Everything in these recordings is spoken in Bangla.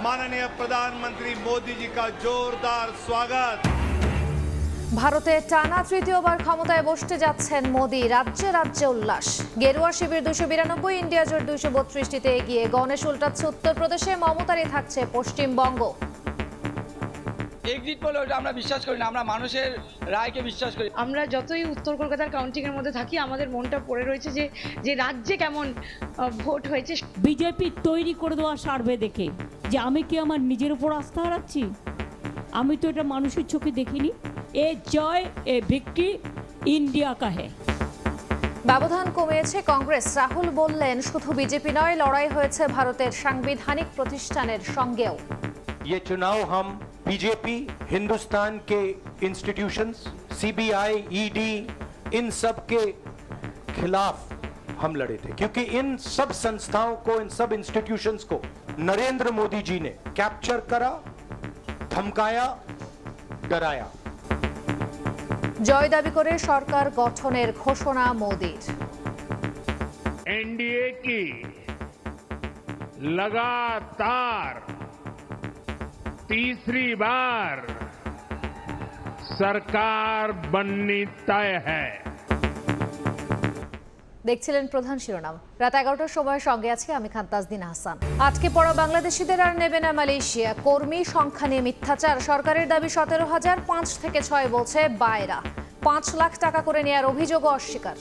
माननीय प्रधानमंत्री मोदी जी का जोरदार स्वागत। ভারতে টানা তৃতীয়বার ক্ষমতায় বসতে যাচ্ছেন মোদি। রাজ্যে রাজ্যে উল্লাস। গেরুয়া শিবির 292, ইন্ডিয়া জোট 232টিতে এগিয়ে। গণেশ উল্টাচ্ছে উত্তরপ্রদেশে, মমতারই থাকছে পশ্চিমবঙ্গ। এক্সিট পোল আমরা বিশ্বাস করি না, আমরা মানুষের রায়কে বিশ্বাস করি। আমরা যতই উত্তর কলকাতার কাউন্টিং এর মধ্যে থাকি, আমাদের মনটা পড়ে রয়েছে যে রাজ্যে কেমন ভোট হয়েছে। বিজেপি তৈরি করে দেওয়া সার্ভে দেখে যে আমি কি আমার নিজের উপর আস্থা হারাচ্ছি? আমি তো এটা মানুষের চোখে দেখিনি। এ জয়, এ ভিক্টরি ইন্ডিয়া কা হ্যায়। ব্যবধান কমিয়েছে কংগ্রেস। রাহুল বললেন, শুধু বিজেপি নয়, লড়াই হয়েছে ভারতের সাংবিধানিক প্রতিষ্ঠানের সঙ্গেও। ये चुनाव हम बीजेपी, हिंदुस्तान के इंस्टीट्यूशंस, सीबीआई, ईडी, इन सब के खिलाफ हम लड़े थे, क्योंकि इन सब संस्थाओं को, इन सब इंस्टीट्यूशंस को नरेंद्र मोदी जी ने कैप्चर करा, धमकाया, डराया। জয় দাবি করে সরকার গঠনের ঘোষণা মোদির। एनडीए की लगातार तीसरी बार सरकार बननी तय है। দেখছিলেন প্রধান শিরোনাম। রাত 11টার সময় সঙ্গে আছি আমি খান তাজদিন হাসান। আটকে পড়া বাংলাদেশিদের আর নেবে না মালয়েশিয়া। কর্মী সংখ্যা নিয়ে মিথ্যাচার। সরকারের দাবি 17,000, 5 থেকে 6 বলছে বায়রা। 5 লাখ টাকা করে নেওয়ার অভিযোগও অস্বীকার।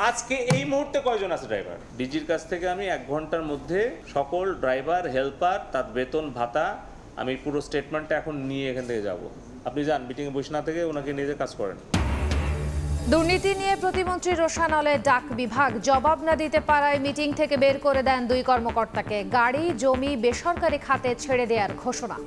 আজকে এই মুহূর্তে কয়জন আছে ড্রাইভার? ডিজির কাছ থেকে আমি 1 ঘন্টার মধ্যে সকল ড্রাইভার, হেল্পার, তার বেতন ভাতা, আমি পুরো স্টেটমেন্টটা এখন নিয়ে এখান থেকে যাব। আপনি যান মিটিংয়ে বসে না থেকে ওনাকে নিয়ে কাজ করেন। দুর্নীতি নিয়ে প্রতিমন্ত্রী রোশানলে ডাক বিভাগ। জবাব না দিতে পারায় মিটিং থেকে বের করে দেন 2 কর্মকর্তাকে। গাড়ি, জমি বেসরকারি খাতে ছেড়ে দেওয়ার ঘোষণা।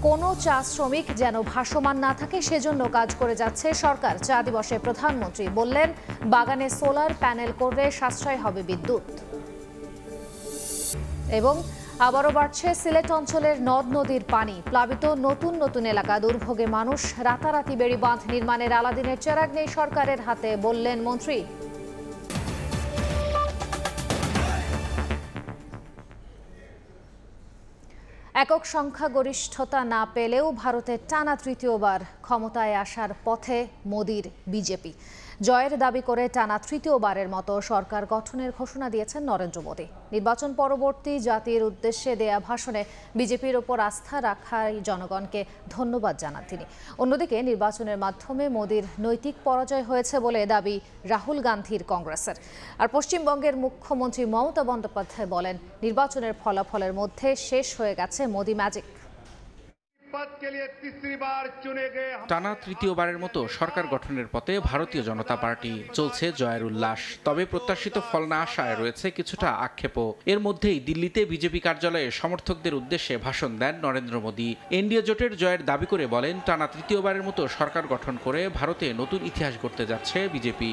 কোনো চা শ্রমিক যেন ভাসমান না থাকে, সেজন্য কাজ করে যাচ্ছে সরকার। চা দিবসে প্রধানমন্ত্রী বললেন, বাগানে সোলার প্যানেল করলে সাশ্রয় হবে বিদ্যুৎ। এবং আবারও বাড়ছে সিলেট অঞ্চলের নদ নদীর পানি। প্লাবিত নতুন নতুন এলাকা, দুর্ভোগে মানুষ। রাতারাতি বেড়ি বাঁধ নির্মাণের আলাদিনের চেরাগ নেই সরকারের হাতে, বললেন মন্ত্রী। একক সংখ্যাগরিষ্ঠতা না পেলেও ভারতের টানা তৃতীয়বার ক্ষমতায় আসার পথে মোদির বিজেপি। জয়ের দাবি করে টানা তৃতীয়বারের মতো সরকার গঠনের ঘোষণা দিয়েছেন নরেন্দ্র মোদি। নির্বাচন পরবর্তী জাতির উদ্দেশ্যে দেয়া ভাষণে বিজেপির ওপর আস্থা রাখায় জনগণকে ধন্যবাদ জানান তিনি। অন্যদিকে নির্বাচনের মাধ্যমে মোদির নৈতিক পরাজয় হয়েছে বলে দাবি রাহুল গান্ধীর কংগ্রেসের। আর পশ্চিমবঙ্গের মুখ্যমন্ত্রী মমতা বন্দ্যোপাধ্যায় বলেন, নির্বাচনের ফলাফলের মধ্যে শেষ হয়ে গেছে মোদি ম্যাজিক। টানা তৃতীয়বারের মতো সরকার গঠনের পথে ভারতীয় জনতা পার্টি। চলছে জয়ের উল্লাস, তবে প্রত্যাশিত ফল না আসায় রয়েছে কিছুটা আক্ষেপও। এর মধ্যেই দিল্লিতে বিজেপি কার্যালয়ে সমর্থকদের উদ্দেশ্যে ভাষণ দেন নরেন্দ্র মোদি। এনডিএ জোটের জয়ের দাবি করে বলেন, টানা তৃতীয়বারের মতো সরকার গঠন করে ভারতে নতুন ইতিহাস গড়তে যাচ্ছে বিজেপি।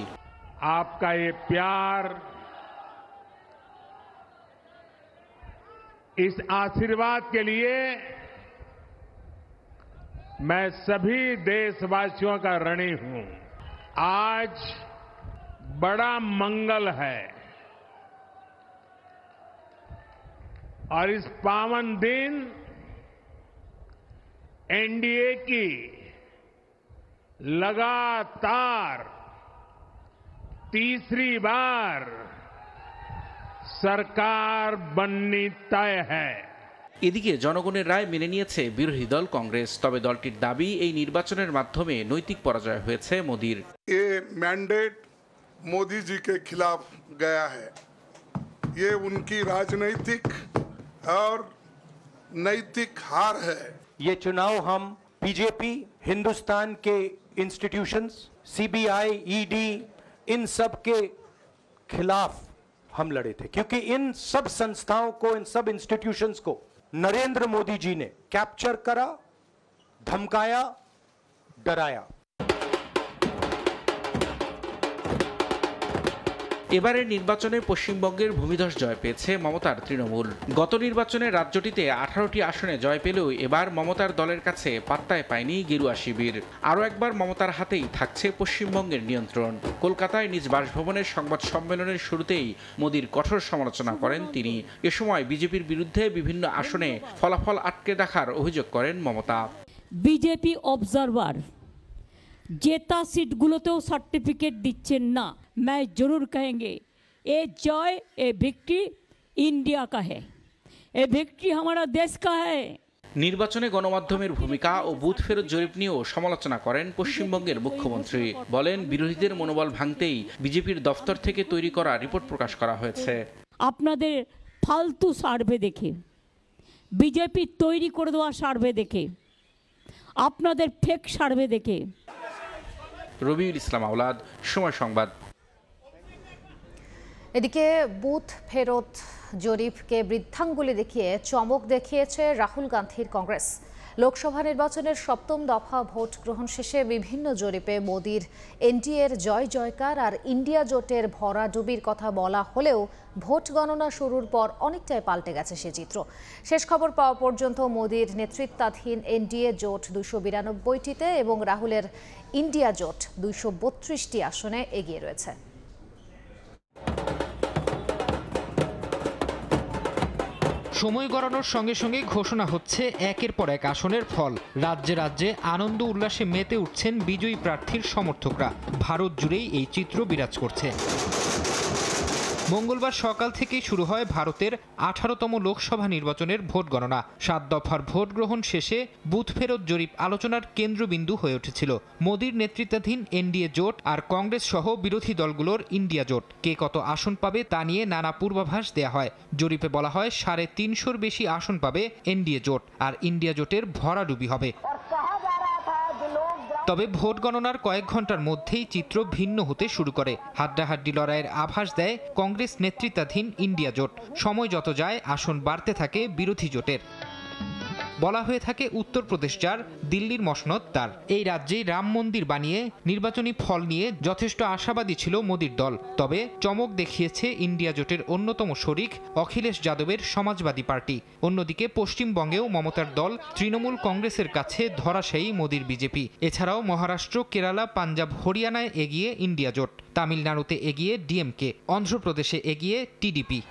आपका ये प्यार, इस आशीर्वाद के लिए मैं सभी देशवासियों का ऋणी हूं। आज बड़ा मंगल है और इस पावन दिन एनडीए की लगातार तीसरी बार सरकार बननी तय है। এদিকে জনগণের রায় মেনে নিয়েছে বিরোধী দল কংগ্রেস। তবে দলটির দাবি, এই নির্বাচনের মাধ্যমে নৈতিক পরাজয় হয়েছে মোদির। ये मैंडेट मोदी जी के खिलाफ गया है। ये उनकी राजनीतिक और नैतिक हार है। ये चुनाव हम बीजेपी, हिंदुस्तान के इंस्टीट्यूशंस, सीबीआई, ईडी, इन सब के खिलाफ हम लड़े थे, क्योंकि इन सब संस्थाओं को, इन सब इंस्टीट्यूशंस को नरेंद्र मोदी जी ने कैप्चर करा, धमकाया, डराया। এবারের নির্বাচনে পশ্চিমবঙ্গের ভূমিধস জয় পেয়েছে মমতার তৃণমূল। গত নির্বাচনে রাজ্যটিতে 18টি আসনে জয় পেলেও এবার মমতার দলের কাছে পাত্তায় পায়নি গেরুয়া শিবির। আরও একবার মমতার হাতেই থাকছে পশ্চিমবঙ্গের নিয়ন্ত্রণ। কলকাতায় নিজ বাসভবনের সংবাদ সম্মেলনের শুরুতেই মোদির কঠোর সমালোচনা করেন তিনি। এ সময় বিজেপির বিরুদ্ধে বিভিন্ন আসনে ফলাফল আটকে রাখার অভিযোগ করেন মমতা। বিজেপি অবজারভার জেতা সিটগুলোতেও সার্টিফিকেট দিচ্ছেন না। मैं जरूर कहेंगे ये जॉय ये विक्ट्री इंडिया का है, ये विक्ट्री हमारा देश का है। নির্বাচনে গণমাধ্যমের ভূমিকা ও বুথ ফেরত জরিপ নিয়েও সমালোচনা করেন পশ্চিমবঙ্গের মুখ্যমন্ত্রী। বলেন বিরোধীদের মনোবল ভাঙতেই বিজেপির দফতর থেকে তৈরি করা রিপোর্ট প্রকাশ করা হয়েছে। আপনাদের ফালতু সার্ভে দেখে, বিজেপি তৈরি করে দেওয়া সার্ভে দেখে, আপনাদের ফেক সার্ভে দেখে। রবিউল ইসলাম আওলাদ, সময় সংবাদ। এদিকে বুথ ফেরত জরিপকে বৃদ্ধাঙ্গুলি দেখিয়ে চমক দেখিয়েছে রাহুল গান্ধীর কংগ্রেস। লোকসভা নির্বাচনের 7ম দফা ভোট গ্রহণ শেষে বিভিন্ন জরিপে মোদির এনডিএর জয় জয়কার আর ইন্ডিয়া জোটের ভরাডুবির কথা বলা হলেও ভোট গণনা শুরুর পর অনেকটাই পাল্টে গেছে সে চিত্র। শেষ খবর পাওয়া পর্যন্ত মোদির নেতৃত্বাধীন এনডিএ জোট 292টিতে এবং রাহুলের ইন্ডিয়া জোট 232টি আসনে এগিয়ে রয়েছে। সময় গড়ানোর সঙ্গে সঙ্গে ঘোষণা হচ্ছে একের পর এক আসনের ফল। রাজ্যে রাজ্যে আনন্দ উল্লাসে মেতে উঠছেন বিজয়ী প্রার্থীর সমর্থকরা। ভারত জুড়েই এই চিত্র বিরাজ করছে। মঙ্গলবার সকাল থেকেই শুরু হয় ভারতের 18তম লোকসভা নির্বাচনের ভোট গণনা। 7 দফার ভোট গ্রহণ শেষে বুথ ফেরত জরিপ আলোচনার কেন্দ্রবিন্দু হয়ে উঠেছিল মোদির নেতৃত্বাধীন এনডিএ জোট আর কংগ্রেস সহ বিরোধী দলগুলোর ইন্ডিয়া জোট। কে কত আসন পাবে তা নিয়ে নানা পূর্বাভাস দেয়া হয়। জরিপে বলা হয় 350-র বেশি আসন পাবে এনডিএ জোট আর ইন্ডিয়া জোটের ভরাডুবি হবে। তবে ভোট গণনার কয়েক ঘন্টার মধ্যেই চিত্র ভিন্ন হতে শুরু করে। হাড্ডাহাড্ডি লড়াইয়ের আভাস দেয় কংগ্রেস নেতৃত্বাধীন ইন্ডিয়া জোট। সময় যত যায় আসন বাড়তে থাকে বিরোধী জোটের। বলা হয়ে থাকে উত্তরপ্রদেশ যার, দিল্লির মসনদ তার। এই রাজ্যেই রাম মন্দির বানিয়ে নির্বাচনী ফল নিয়ে যথেষ্ট আশাবাদী ছিল মোদির দল। তবে চমক দেখিয়েছে ইন্ডিয়া জোটের অন্যতম শরিক অখিলেশ যাদবের সমাজবাদী পার্টি। অন্যদিকে পশ্চিমবঙ্গেও মমতার দল তৃণমূল কংগ্রেসের কাছে ধরাশায়ী মোদির বিজেপি। এছাড়াও মহারাষ্ট্র, কেরালা, পাঞ্জাব, হরিয়ানায় এগিয়ে ইন্ডিয়া জোট, তামিলনাড়ুতে এগিয়ে ডিএমকে, অন্ধ্রপ্রদেশে এগিয়ে টিডিপি।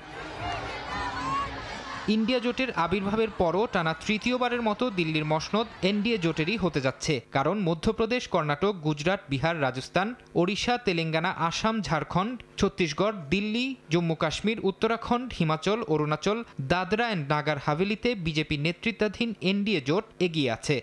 ইন্ডিয়া জোটের আবির্ভাবের পরও টানা তৃতীয়বারের মতো দিল্লির মসনদ এনডিএ জোটেরই হতে যাচ্ছে। কারণ মধ্যপ্রদেশ, কর্ণাটক, গুজরাট, বিহার, রাজস্থান, ওড়িশা, তেলেঙ্গানা, আসাম, ঝাড়খণ্ড, ছত্তিশগড়, দিল্লি, জম্মু কাশ্মীর, উত্তরাখণ্ড, হিমাচল, অরুণাচল, দাদরা অ্যান্ড নাগার হাভেলিতে বিজেপি নেতৃত্বাধীন এনডিএ জোট এগিয়ে আছে।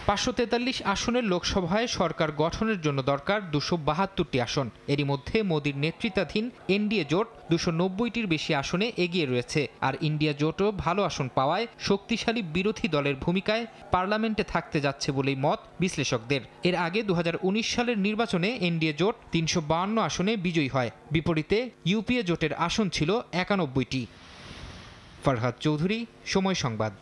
543 আসনের লোকসভায় সরকার গঠনের জন্য দরকার 272টি আসন। এরই মধ্যে মোদির নেতৃত্বাধীন এনডিএ জোট 290টির বেশি আসনে এগিয়ে রয়েছে। আর ইন্ডিয়া জোটও ভালো আসন পাওয়ায় শক্তিশালী বিরোধী দলের ভূমিকায় পার্লামেন্টে থাকতে যাচ্ছে বলেই মত বিশ্লেষকদের। এর আগে 2019 সালের নির্বাচনে এনডিএ জোট 352 আসনে বিজয়ী হয়। বিপরীতে ইউপিএ জোটের আসন ছিল 91টি। ফরহাদ চৌধুরী, সময় সংবাদ।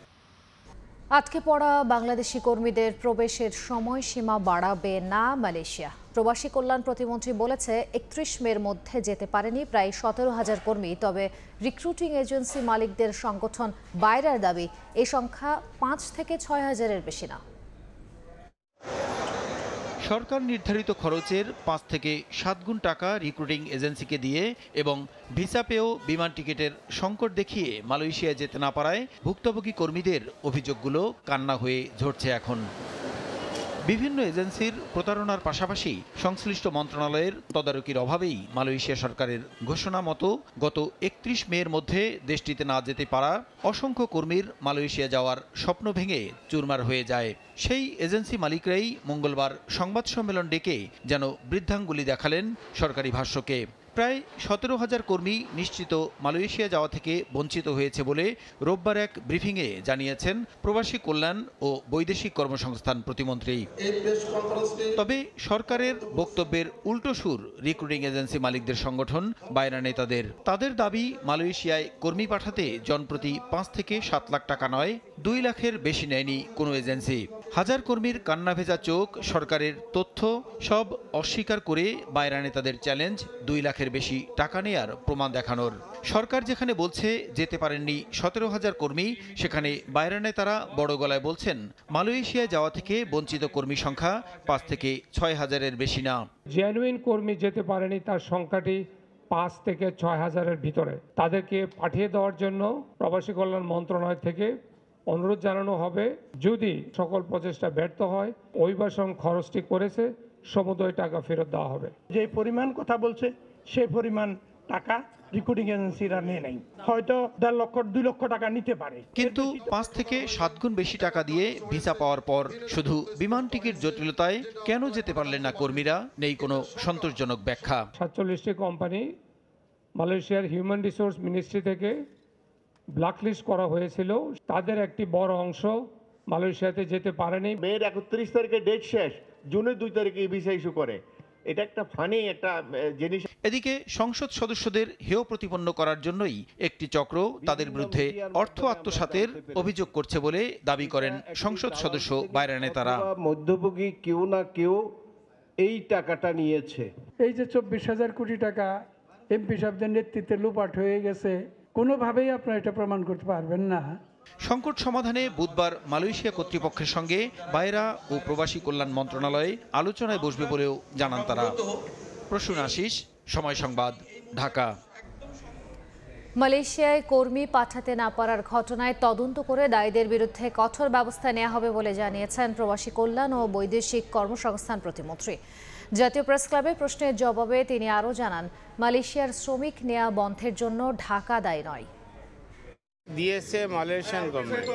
আটকে পড়া বাংলাদেশি কর্মীদের প্রবেশের সময়সীমা বাড়াবে না মালয়েশিয়া। প্রবাসী কল্যাণ প্রতিমন্ত্রী বলেছে 31 মের মধ্যে যেতে পারেনি প্রায় 17,000 কর্মী। তবে রিক্রুটিং এজেন্সি মালিকদের সংগঠন বাইরের দাবি এই সংখ্যা 5 থেকে 6,000-এর বেশি না। সরকার নির্ধারিত খরচের 5 থেকে 7 গুণ টাকা রিক্রুটিং এজেন্সিকে দিয়ে এবং ভিসা পেয়েও বিমান টিকিটের সংকট দেখিয়ে মালয়েশিয়ায় যেতে না পারায় ভুক্তভোগী কর্মীদের অভিযোগগুলো কান্না হয়ে ঝরছে এখন। বিভিন্ন এজেন্সির প্রতারণার পাশাপাশি সংশ্লিষ্ট মন্ত্রণালয়ের তদারকির অভাবেই মালয়েশিয়া সরকারের ঘোষণা মতো গত 31 মের মধ্যে দেশটিতে না যেতে পারা অসংখ্য কর্মীর মালয়েশিয়া যাওয়ার স্বপ্ন ভেঙে চুরমার হয়ে যায়। সেই এজেন্সি মালিকরাই মঙ্গলবার সংবাদ সম্মেলন ডেকে যেন বৃদ্ধাঙ্গুলি দেখালেন সরকারি ভাষ্যকে। প্রায় 17,000 কর্মী নিশ্চিত মালয়েশিয়া যাওয়া থেকে বঞ্চিত হয়েছে বলে রোববার এক ব্রিফিংয়ে জানিয়েছেন প্রবাসী কল্যাণ ও বৈদেশিক কর্মসংস্থান প্রতিমন্ত্রী। তবে সরকারের বক্তব্যের উল্টো সুর রিক্রুটিং এজেন্সি মালিকদের সংগঠন বায়রা নেতাদের। তাদের দাবি মালয়েশিয়ায় কর্মী পাঠাতে জনপ্রতি 5 থেকে 7 লাখ টাকা নয় 2 লাখের বেশি নেয়নি কোনো এজেন্সি। হাজার কর্মীর কান্না ভেজা চোখ, সরকারের তথ্য সব অস্বীকার করে বাইরা নেতাদের চ্যালেঞ্জ 2 লাখের বেশি টাকা নেয়ার প্রমাণ দেখানোর। সরকার যেখানে বলছে যেতে পারেননি 17,000 কর্মী, সেখানে বাইরা নেতারা বড় গলায় বলছেন মালয়েশিয়ায় যাওয়া থেকে বঞ্চিত কর্মী সংখ্যা 5 থেকে 6,000-এর বেশি না। জেনুইন কর্মী যেতে পারেনি তার সংখ্যাটি 5 থেকে 6,000-এর ভিতরে। তাদেরকে পাঠিয়ে দেওয়ার জন্য প্রবাসী কল্যাণ মন্ত্রণালয় থেকে অনুরোধ জানানো হবে। যদি সকল প্রচেষ্টা ব্যর্থ হয়, অভিবাসন খরচটি করেছে সমুদয় টাকা ফেরত দেওয়া হবে। যে পরিমাণ কথা বলছে সেই পরিমাণ টাকা রিক্রুটিং এজেন্সিরা নিয়ে নেই, হয়তো 1.5 লক্ষ 2 লক্ষ টাকা নিতে পারে। কিন্তু 5 থেকে 7 গুণ বেশি টাকা দিয়ে ভিসা পাওয়ার পর শুধু বিমান টিকিট জটিলতায় কেন যেতে পারলেন না কর্মীরা, নেই কোনো সন্তোষজনক ব্যাখ্যা। 47টি কোম্পানি মালয়েশিয়ার হিউম্যান রিসোর্স মিনিস্ট্রি থেকে ব্ল্যাকলিস্ট করা হয়েছিল। তাদের একটি বড় অংশ মালয়েশিয়াতে যেতে পারেনি। মেয়ের 31 তারিখে ডেট শেষ, জুনের 2 তারিখে ভিসা ইস্যু করে। এটা একটা ফানি একটা জিনিস। এদিকে সংসদ সদস্যদের হেয় প্রতিপন্ন করার জন্যই একটি চক্র তাদের বিরুদ্ধে অর্থ আত্মসাতের অভিযোগ করছে বলে দাবি করেন সংসদ সদস্য বাইরা নেতারা। মধ্যভোগী কেউ না কেউ এই টাকাটা নিয়েছে। এই যে 24,000 কোটি টাকা এমপি সাহেবদের নেতৃত্বে লুপাট হয়ে গেছে, কোনোভাবেই আপনারা এটা প্রমাণ করতে পারবেন না। সংকট সমাধানে বুধবার মালয়েশিয়া কর্তৃপক্ষের সঙ্গে বাইরা ও প্রবাসী কল্যাণ মন্ত্রণালয়ে আলোচনায় বসবে বলেও জানান তারা। প্রসূন আশিস, সময় সংবাদ, ঢাকা। মালয়েশিয়ায় কর্মী পাঠাতে না পারার ঘটনায় তদন্ত করে দায়ীদের বিরুদ্ধে কঠোর ব্যবস্থা নেওয়া হবে বলে জানিয়েছেন প্রবাসী কল্যাণ ও বৈদেশিক কর্মসংস্থান প্রতিমন্ত্রী। জাতীয় প্রেস ক্লাবে প্রশ্নের জবাবে তিনি আরও জানান, মালয়েশিয়ার শ্রমিক নেওয়া বন্ধের জন্য ঢাকা দায়ী নয়। দিয়েছে মালয়েশিয়ান গভর্নমেন্ট,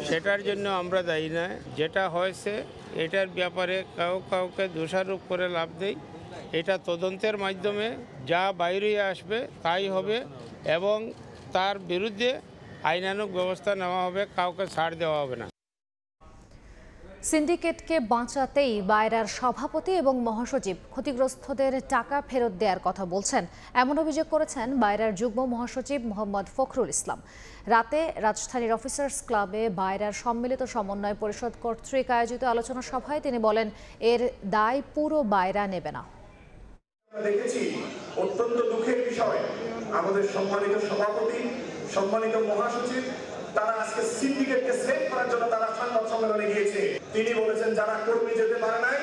সেটার জন্য আমরা দায়ী নয়। যেটা হয়েছে এটার ব্যাপারে কাউকে দোষারোপ করে লাভ নেই। এটা তদন্তের মাধ্যমে যা বাইরে আসবে তাই হবে এবং তার বিরুদ্ধে আইনানুগ ব্যবস্থা নেওয়া হবে, কাউকে ছাড় দেওয়া হবে না। সিন্ডিকেটকে বাঁচাতেই বাইরার সভাপতি এবং মহাসচিব ক্ষতিগ্রস্তদের টাকা ফেরত দেওয়ার কথা বলছেন, এমন অভিযোগ করেছেন বাইরার যুগ্ম মহাসচিব মোহাম্মদ ফখরুল ইসলাম। রাতে রাজধানীর অফিসার্স ক্লাবে বাইরার সম্মিলিত সমন্বয় পরিষদ কর্তৃক আয়োজিত আলোচনা সভায় তিনি বলেন, এর দায় পুরো বাইরা নেবে না। দেখেছি অত্যন্ত দুঃখের বিষয়, আমাদের সম্মানিত সভাপতি, সম্মানিত মহাসচিব তারা আজকে সিন্ডিকেটকে সেভ করার জন্য তারা সংবাদ সম্মেলনে গিয়েছে। তিনি বলেছেন যারা কর্মী যেতে পারে নাই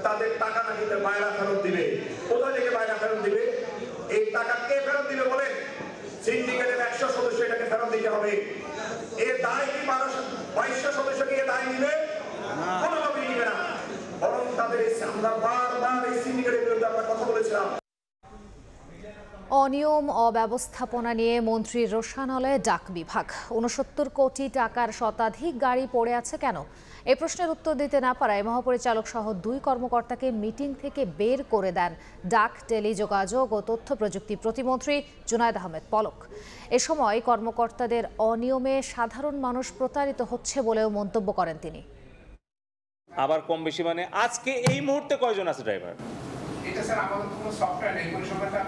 তাদের টাকা নাকি বাইরা ফেরত দিবে। কোথা থেকে বাইরা ফেরত দিবে? এই টাকা কে ফেরত দিবে বলেন? সিন্ডিকেটের 100 সদস্য এটাকে ফেরত দিতে হবে। এর দায় কি 2200 সদস্যকে এ দায় নিবে? কোনোভাবেই নিবে না। বরং তাদের আমরা বারবার এই সিন্ডিকেটের বিরুদ্ধে আমরা কথা বলেছিলাম। অনিয়ম অব্যবস্থাপনা নিয়ে মন্ত্রী রোশানলে ডাক বিভাগ। 69 কোটি টাকার শতাধিক গাড়ি পড়ে আছে কেন? এই প্রশ্নের উত্তর দিতে না পারায় মহাপরিচালক সহ 2 কর্মকর্তাকে মিটিং থেকে বের করে দেন ডাক, টেলিযোগাযোগ ও তথ্য প্রযুক্তি প্রতিমন্ত্রী জুনায়েদ আহমেদ পলক। এ সময় কর্মকর্তাদের অনিয়মে সাধারণ মানুষ প্রতারিত হচ্ছে বলেও মন্তব্য করেন তিনি। আবার কম বেশি মানে আজকে এই মুহূর্তে কয়জন আছে ড্রাইভার?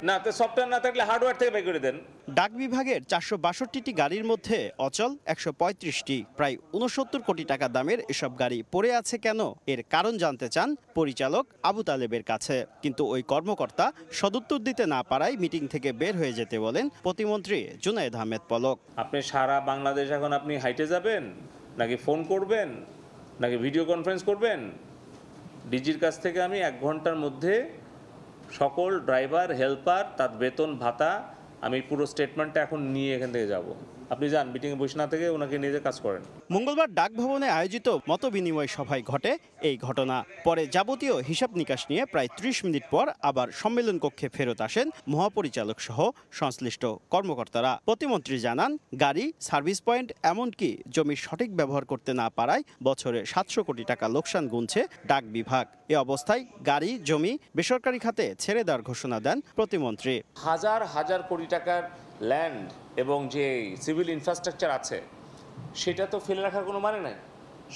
না, তো সফটওয়্যার না থাকলে হার্ডওয়্যার থেকে বের করে দেন। ডাক বিভাগের 462টি গাড়ির মধ্যে অচল 135টি। প্রায় 69 কোটি টাকা দামের এসব গাড়ি পড়ে আছে কেন, এর কারণ জানতে চান পরিচালক আবু তালেবের কাছে। কিন্তু ওই কর্মকর্তা সদুত্তর দিতে না পারায় মিটিং থেকে বের হয়ে যেতে বলেন প্রতিমন্ত্রী জুনায়েদ আহমেদ পলক। আপনি সারা বাংলাদেশ এখন আপনি হাইটে যাবেন নাকি ফোন করবেন নাকি ভিডিও কনফারেন্স করবেন? ডিজির কাছ থেকে আমি 1 ঘন্টার মধ্যে সকল ড্রাইভার, হেল্পার, তার বেতন ভাতা আমি পুরো স্টেটমেন্টটা এখন নিয়ে এখান থেকে যাব। আপনি যান মিটিংয়ে বসে না থেকে ওনাকে নিজে কাজ করেন। মঙ্গলবার ডাক ভবনে আয়োজিত মত বিনিময় সভায় ঘটে এই ঘটনা। পরে যাবতীয় হিসাব নিকাশ নিয়ে প্রায় 30 মিনিট পর আবার সম্মেলন কক্ষে ফেরত আসেন মহাপরিচালক সহ সংশ্লিষ্ট কর্মকর্তারা। প্রতিমন্ত্রী জানান, গাড়ি, সার্ভিস পয়েন্ট, এমনকি জমির সঠিক ব্যবহার করতে না পারায় বছরে 700 কোটি টাকা লোকসান গুনছে ডাক বিভাগ। এ অবস্থায় গাড়ি, জমি বেসরকারি খাতে ছেড়ে দেওয়ার ঘোষণা দেন প্রতিমন্ত্রী। হাজার হাজার কোটি টাকার ল্যান্ড এবং যে সিভিল ইনফ্রাস্ট্রাকচার আছে সেটা তো ফেলে রাখার কোনো মানে নাই।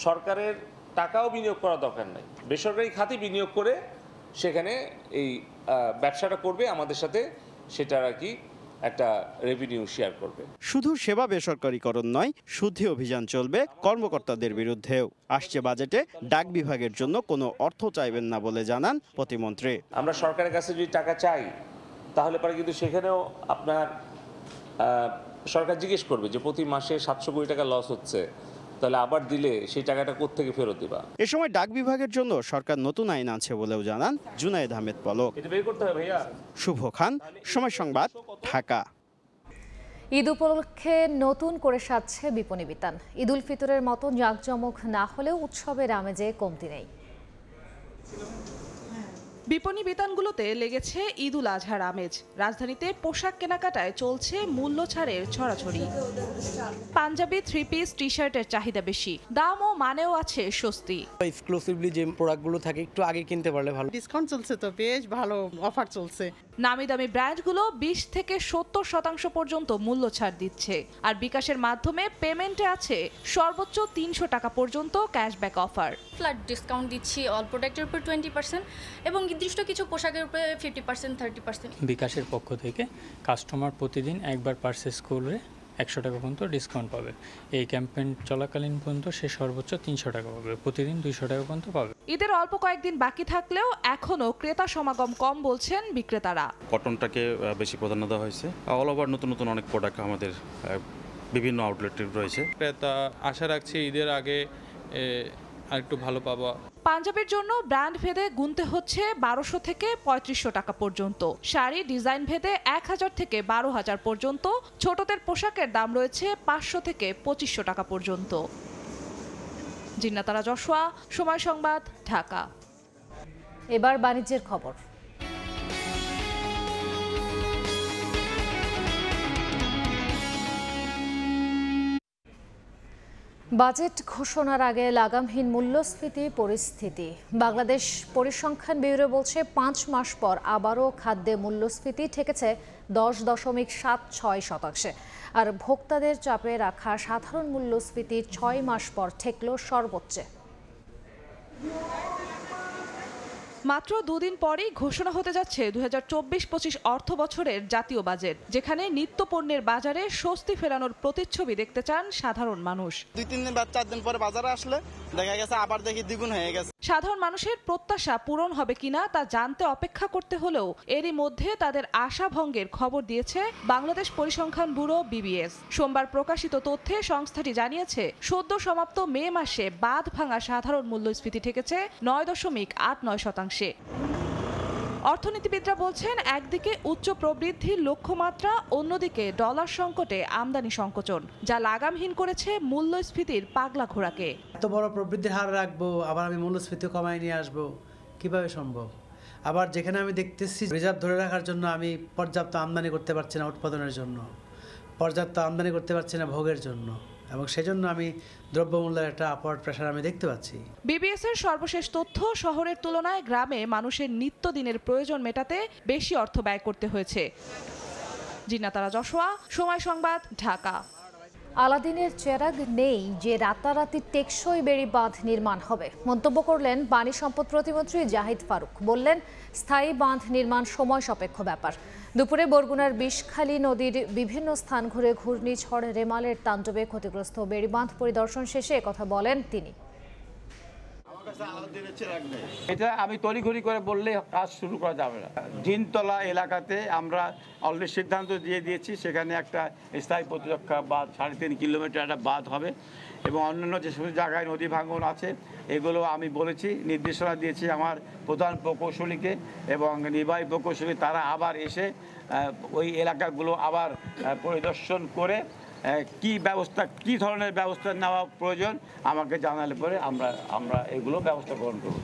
সরকারের টাকাও বিনিয়োগ করা দরকার নাই, বেসরকারি খাতে বিনিয়োগ করে সেখানে এই ব্যবসাটা করবে আমাদের সাথে, সেটার আর কি একটা রেভিনিউ শেয়ার করবে। শুধু সেবা বেসরকারীকরণ নয়, শুদ্ধি অভিযান চলবে কর্মকর্তাদের বিরুদ্ধেও। আসছে বাজেটে ডাক বিভাগের জন্য কোনো অর্থ চাইবেন না বলে জানান প্রতিমন্ত্রী। আমরা সরকারের কাছে যদি টাকা চাই তাহলে পরে কিন্তু সেখানেও আপনার সরকার জিজ্ঞেস করবে যে প্রতি মাসে 700 কোটি টাকা লস হচ্ছে, তাহলে আবার দিলে সেই টাকাটা কোত্থেকে ফেরত দিবা। এ সময় ডাক বিভাগের জন্য সরকার নতুন আইন আছে বলেও জানান জুনায়েদ আহমেদ পলক। এটা বের করতে হবে ভাইয়া। শুভ খান, সময় সংবাদ, ঢাকা। ঈদ উপলক্ষে নতুন করে সাজছে বিপণী বিতান। ঈদ উল ফিতরের মতো জাঁকজমক না হলেও উৎসবের আমেজে কমতি নেই। বিপণী বিতানগুলোতে লেগেছে ঈদ উল আজহার আমেজ। রাজধানীতে পোশাক কেনাকাটায় চলছে মূল্য ছাড়ের ছড়াছড়ি। পাঞ্জাবি, 3 পিস, টি শার্টের চাহিদা বেশি, দাম ও মানেও আছে স্বস্তি। এক্সক্লুসিভলি যে প্রোডাক্টগুলো থাকে একটু আগে কিনতে পারলে ভালো। ডিসকাউন্ট চলছে তো বেশ ভালো, অফার চলছে। নামি দামি ব্র্যান্ডগুলো 20 থেকে 70% পর্যন্ত মূল্য ছাড় দিচ্ছে। আর বিকাশের মাধ্যমে পেমেন্টে আছে সর্বোচ্চ 300 টাকা পর্যন্ত ক্যাশব্যাক অফার। ফ্ল্যাট ডিসকাউন্ট দিচ্ছি অল প্রোডাক্টের উপর 20% এবং নির্দিষ্ট কিছু পোশাকের উপরে 50%, 30%। বিকাশের পক্ষ থেকে কাস্টমার প্রতিদিন একবার পারচেস করলে 100 টাকা পর্যন্ত ডিসকাউন্ট পাবে। এই ক্যাম্পেইন চলাকালীন পর্যন্ত সে সর্বোচ্চ 300 টাকা পাবে, প্রতিদিন 200 টাকা পর্যন্ত পাবে। ঈদের অল্প কয়েকদিন বাকি থাকলেও এখনও ক্রেতা সমাগম কম বলছেন বিক্রেতারা। কটনটাকে বেশি প্রাধান্য দেওয়া হয়েছে। অল ওভার নতুন নতুন অনেক প্রোডাক্ট আমাদের বিভিন্ন আউটলেটে রয়েছে। ক্রেতা আশা রাখছি ঈদের আগে আর একটু ভালো পাবো। পাঞ্জাবের জন্য ব্র্যান্ড ভেদে গুনতে হচ্ছে 1200 থেকে 3500 টাকা পর্যন্ত। শাড়ি ডিজাইন ভেদে 1000 থেকে 12000 পর্যন্ত। ছোটদের পোশাকের দাম রয়েছে 500 থেকে 2500 টাকা পর্যন্ত। জিন্নাতারা জশোয়া, সময় সংবাদ, ঢাকা। এবার বাণিজ্যের খবর। বাজেট ঘোষণার আগে লাগামহীন মূল্যস্ফীতি পরিস্থিতি। বাংলাদেশ পরিসংখ্যান ব্যুরো বলছে 5 মাস পর আবারও খাদ্যে মূল্যস্ফীতি ঠেকেছে 10.76%। আর ভোক্তাদের চাপে রাখা সাধারণ মূল্যস্ফীতি 6 মাস পর ঠেকল সর্বোচ্চে। মাত্র দুদিন পরেই ঘোষণা হতে যাচ্ছে 2024-25 অর্থ বছরের জাতীয় বাজেট, যেখানে নিত্য পণ্যের বাজারে স্বস্তি ফেরানোর প্রতিচ্ছবি দেখতে চান সাধারণ মানুষ। 2-3 দিন বা 4 দিন পরে বাজারে আসলে দেখা গেছে আবার দেখি দ্বিগুণ হয়ে গেছে। সাধারণ মানুষের প্রত্যাশা পূরণ হবে কিনা তা জানতে অপেক্ষা করতে হলেও এরই মধ্যে তাদের আশা ভঙ্গের খবর দিয়েছে বাংলাদেশ পরিসংখ্যান ব্যুরো BBS। সোমবার প্রকাশিত তথ্যে সংস্থাটি জানিয়েছে সদ্য সমাপ্ত মে মাসে বাঁধ ভাঙা সাধারণ মূল্যস্ফীতি ঠেকেছে 9.89%। অর্থনীতিবিদরা বলছেন, একদিকে উচ্চ প্রবৃদ্ধির লক্ষ্যমাত্রা, অন্যদিকে ডলার সংকটে আমদানি সংকোচন, যা লাগামহীন করেছে মূল্যস্ফীতির পাগলা ঘোড়াকে। এত বড় প্রবৃদ্ধির হার রাখবো, আবার আমি মূল্যস্ফীতি কমায় নিয়ে আসবো, কিভাবে সম্ভব? আবার যেখানে আমি দেখতেছি রিজার্ভ ধরে রাখার জন্য আমি পর্যাপ্ত আমদানি করতে পারছি না, উৎপাদনের জন্য পর্যাপ্ত আমদানি করতে পারছি না ভোগের জন্য, এবং সেজন্য আমি দ্রব্যমূল্যের একটা আপওয়ার্ড প্রেসার আমি দেখতে পাচ্ছি। BBS এর সর্বশেষ তথ্য, শহরের তুলনায় গ্রামে মানুষের নিত্যদিনের প্রয়োজন মেটাতে বেশি অর্থ ব্যয় করতে হয়েছে। জিন্নাতারা জশোয়া, সময় সংবাদ, ঢাকা। আলাদিনের চেরাগ নেই যে রাতারাতি টেকসই বেড়িবাঁধ নির্মাণ হবে, মন্তব্য করলেন পানি সম্পদ প্রতিমন্ত্রী জাহিদ ফারুক। বললেন, স্থায়ী বাঁধ নির্মাণ সময় সাপেক্ষ ব্যাপার। দুপুরে বরগুনার বিষখালী নদীর বিভিন্ন স্থান ঘুরে ঘূর্ণিঝড় রেমালের তাণ্ডবে ক্ষতিগ্রস্ত বেড়িবাঁধ পরিদর্শন শেষে কথা বলেন তিনি। এটা আমি তড়িঘড়ি করে বললে কাজ শুরু করা যাবে না। দিনতলা এলাকাতে আমরা অলরেডি সিদ্ধান্ত দিয়ে দিয়েছি, সেখানে একটা স্থায়ী প্রতিরক্ষা বাঁধ 3.5 কিলোমিটার একটা বাঁধ হবে, এবং অন্যান্য যে সমস্ত জায়গায় নদী ভাঙন আছে এগুলো আমি বলেছি, নির্দেশনা দিয়েছি আমার প্রধান প্রকৌশলীকে এবং নির্বাহী প্রকৌশলী, তারা আবার এসে ওই এলাকাগুলো আবার পরিদর্শন করে কি ধরনের ব্যবস্থা নেওয়া প্রয়োজন আমাকে জানালে পরে আমরা এগুলো ব্যবস্থা গ্রহণ করব।